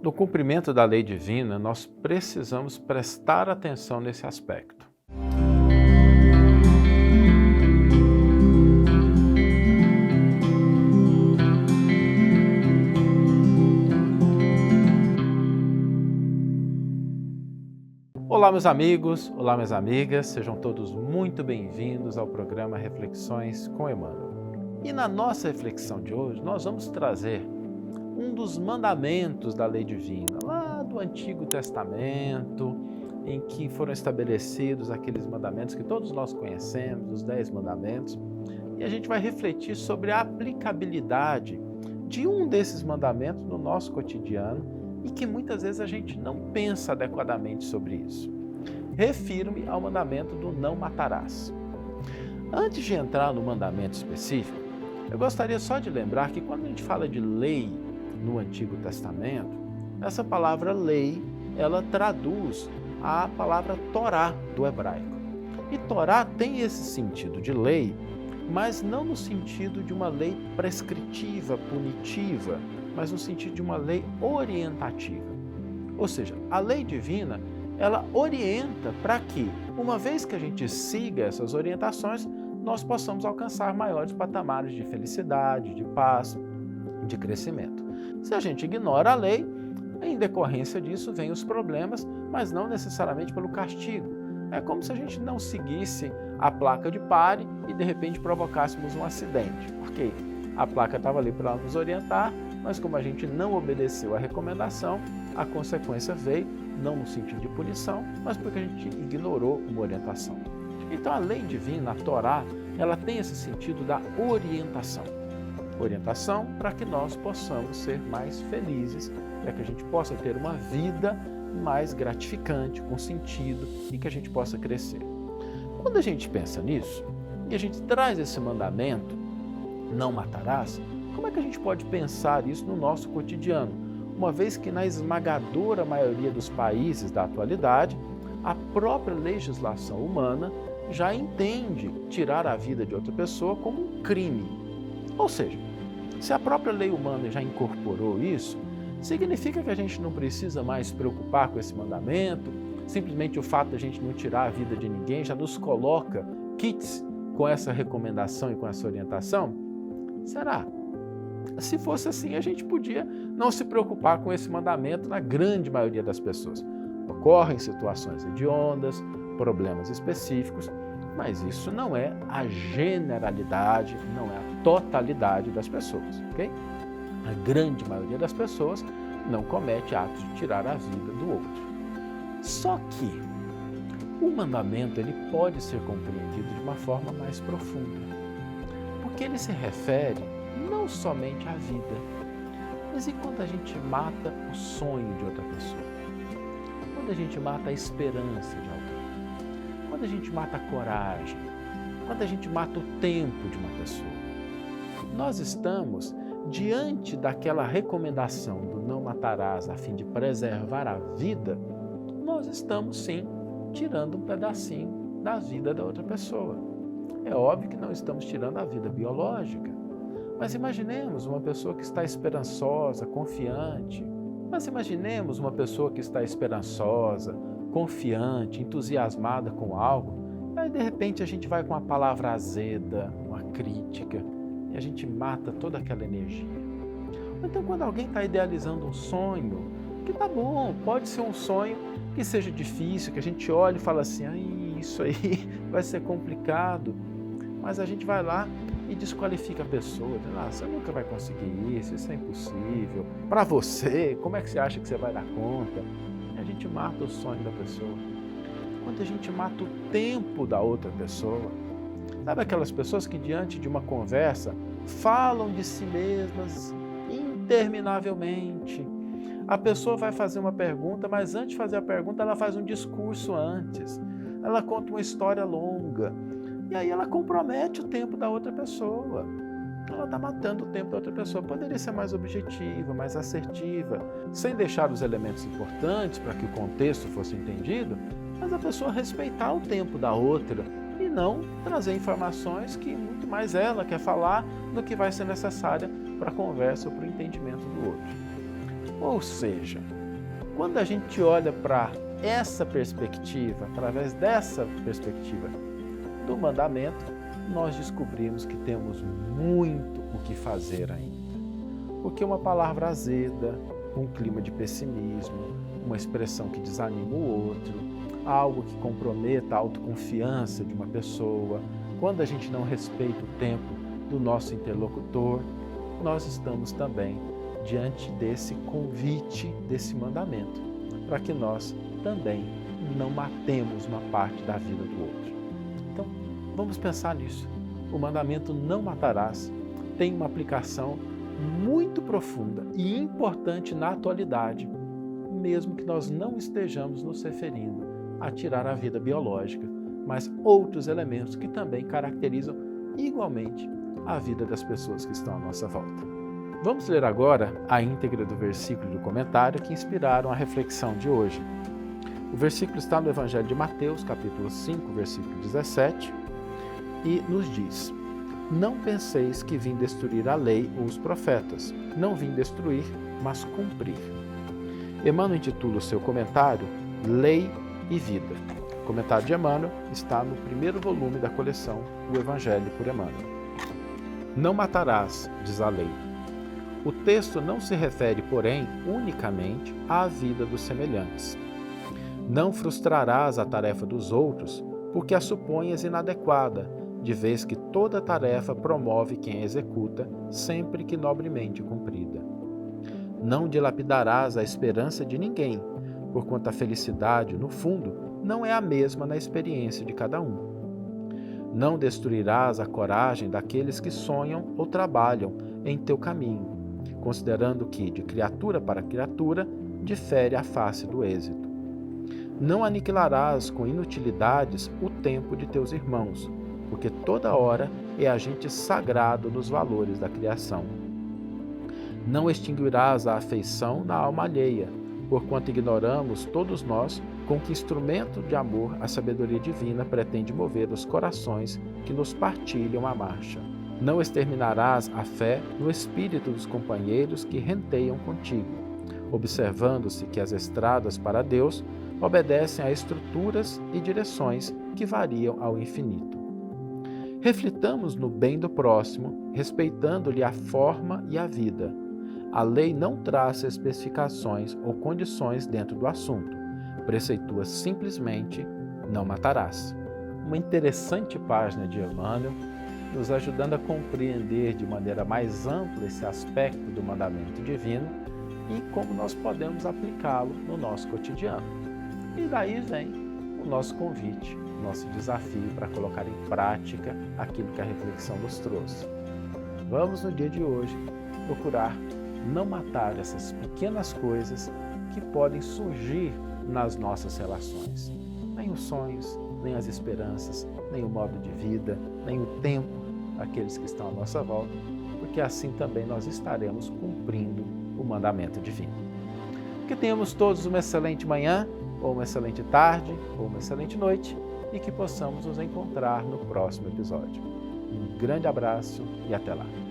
No cumprimento da lei divina, nós precisamos prestar atenção nesse aspecto. Olá, meus amigos, olá, minhas amigas, sejam todos muito bem-vindos ao programa Reflexões com Emmanuel. E na nossa reflexão de hoje, nós vamos trazer um dos mandamentos da lei divina, lá do Antigo Testamento, em que foram estabelecidos aqueles mandamentos que todos nós conhecemos, os 10 mandamentos, e a gente vai refletir sobre a aplicabilidade de um desses mandamentos no nosso cotidiano e que muitas vezes a gente não pensa adequadamente sobre isso. Refiro-me ao mandamento do não matarás. Antes de entrar no mandamento específico, eu gostaria só de lembrar que quando a gente fala de lei no Antigo Testamento, essa palavra lei, ela traduz a palavra Torá do hebraico. E Torá tem esse sentido de lei, mas não no sentido de uma lei prescritiva, punitiva, mas no sentido de uma lei orientativa. Ou seja, a lei divina, ela orienta para que, uma vez que a gente siga essas orientações, nós possamos alcançar maiores patamares de felicidade, de paz, de crescimento. Se a gente ignora a lei, em decorrência disso vêm os problemas, mas não necessariamente pelo castigo. É como se a gente não seguisse a placa de pare e de repente provocássemos um acidente. Ok, a placa estava ali para nos orientar, mas como a gente não obedeceu à recomendação, a consequência veio, não no sentido de punição, mas porque a gente ignorou uma orientação. Então a lei divina, a Torá, ela tem esse sentido da orientação. Orientação para que nós possamos ser mais felizes, para que a gente possa ter uma vida mais gratificante, com sentido e que a gente possa crescer. Quando a gente pensa nisso e a gente traz esse mandamento, não matarás, como é que a gente pode pensar isso no nosso cotidiano? Uma vez que na esmagadora maioria dos países da atualidade, a própria legislação humana já entende tirar a vida de outra pessoa como um crime. Ou seja, se a própria lei humana já incorporou isso, significa que a gente não precisa mais se preocupar com esse mandamento, simplesmente o fato de a gente não tirar a vida de ninguém já nos coloca kits com essa recomendação e com essa orientação? Será? Se fosse assim, a gente podia não se preocupar com esse mandamento na grande maioria das pessoas. Ocorrem situações hediondas, problemas específicos, mas isso não é a generalidade, não é a totalidade das pessoas, ok? A grande maioria das pessoas não comete atos de tirar a vida do outro. Só que o mandamento ele pode ser compreendido de uma forma mais profunda, porque ele se refere não somente à vida, mas e quando a gente mata o sonho de outra pessoa? Quando a gente mata a esperança de alguém? Quando a gente mata a coragem? Quando a gente mata o tempo de uma pessoa? Nós estamos diante daquela recomendação do não matarás a fim de preservar a vida, nós estamos sim tirando um pedacinho da vida da outra pessoa. É óbvio que não estamos tirando a vida biológica, mas imaginemos uma pessoa que está esperançosa, confiante. Mas imaginemos uma pessoa que está esperançosa, confiante, entusiasmada com algo, e aí de repente a gente vai com uma palavra azeda, uma crítica, e a gente mata toda aquela energia. Ou então quando alguém está idealizando um sonho, que tá bom, pode ser um sonho que seja difícil, que a gente olha e fala assim, isso aí vai ser complicado, mas a gente vai lá e desqualifica a pessoa, dizendo, você nunca vai conseguir isso é impossível, para você, como é que você acha que você vai dar conta? E a gente mata o sonho da pessoa. Quando a gente mata o tempo da outra pessoa, sabe aquelas pessoas que diante de uma conversa falam de si mesmas interminavelmente? A pessoa vai fazer uma pergunta, mas antes de fazer a pergunta ela faz um discurso antes, ela conta uma história longa, e aí ela compromete o tempo da outra pessoa. Ela está matando o tempo da outra pessoa. Poderia ser mais objetiva, mais assertiva, sem deixar os elementos importantes para que o contexto fosse entendido, mas a pessoa respeitar o tempo da outra e não trazer informações que muito mais ela quer falar do que vai ser necessária para a conversa ou para o entendimento do outro. Ou seja, quando a gente olha para essa perspectiva, através dessa perspectiva do mandamento, nós descobrimos que temos muito o que fazer ainda. Porque uma palavra azeda, um clima de pessimismo, uma expressão que desanima o outro, algo que comprometa a autoconfiança de uma pessoa, quando a gente não respeita o tempo do nosso interlocutor, nós estamos também diante desse convite, desse mandamento, para que nós também não matemos uma parte da vida do outro. Então, vamos pensar nisso. O mandamento não matarás tem uma aplicação muito profunda e importante na atualidade, mesmo que nós não estejamos nos referindo a tirar a vida biológica, mas outros elementos que também caracterizam igualmente a vida das pessoas que estão à nossa volta. Vamos ler agora a íntegra do versículo do comentário que inspiraram a reflexão de hoje. O versículo está no Evangelho de Mateus, capítulo 5, versículo 17, e nos diz: Não penseis que vim destruir a lei ou os profetas. Não vim destruir, mas cumprir. Emmanuel intitula o seu comentário Lei e Vida. O comentário de Emmanuel está no primeiro volume da coleção O Evangelho por Emmanuel. Não matarás, diz a lei. O texto não se refere, porém, unicamente à vida dos semelhantes. Não frustrarás a tarefa dos outros, porque a suponhas inadequada, de vez que toda tarefa promove quem a executa, sempre que nobremente cumprida. Não dilapidarás a esperança de ninguém, porquanto a felicidade, no fundo, não é a mesma na experiência de cada um. Não destruirás a coragem daqueles que sonham ou trabalham em teu caminho, considerando que, de criatura para criatura, difere a face do êxito. Não aniquilarás com inutilidades o tempo de teus irmãos, porque toda hora é agente sagrado nos valores da criação. Não extinguirás a afeição na alma alheia, porquanto ignoramos todos nós com que instrumento de amor a sabedoria divina pretende mover os corações que nos partilham a marcha. Não exterminarás a fé no espírito dos companheiros que renteiam contigo, observando-se que as estradas para Deus obedecem a estruturas e direções que variam ao infinito. Reflitamos no bem do próximo, respeitando-lhe a forma e a vida. A lei não traça especificações ou condições dentro do assunto. Preceitua simplesmente: não matarás. Uma interessante página de Emmanuel, nos ajudando a compreender de maneira mais ampla esse aspecto do mandamento divino e como nós podemos aplicá-lo no nosso cotidiano. E daí vem o nosso convite, o nosso desafio para colocar em prática aquilo que a reflexão nos trouxe. Vamos, no dia de hoje, procurar não matar essas pequenas coisas que podem surgir nas nossas relações. Nem os sonhos, nem as esperanças, nem o modo de vida, nem o tempo daqueles que estão à nossa volta, porque assim também nós estaremos cumprindo o mandamento divino. Que tenhamos todos uma excelente manhã, ou uma excelente tarde, ou uma excelente noite, e que possamos nos encontrar no próximo episódio. Um grande abraço e até lá!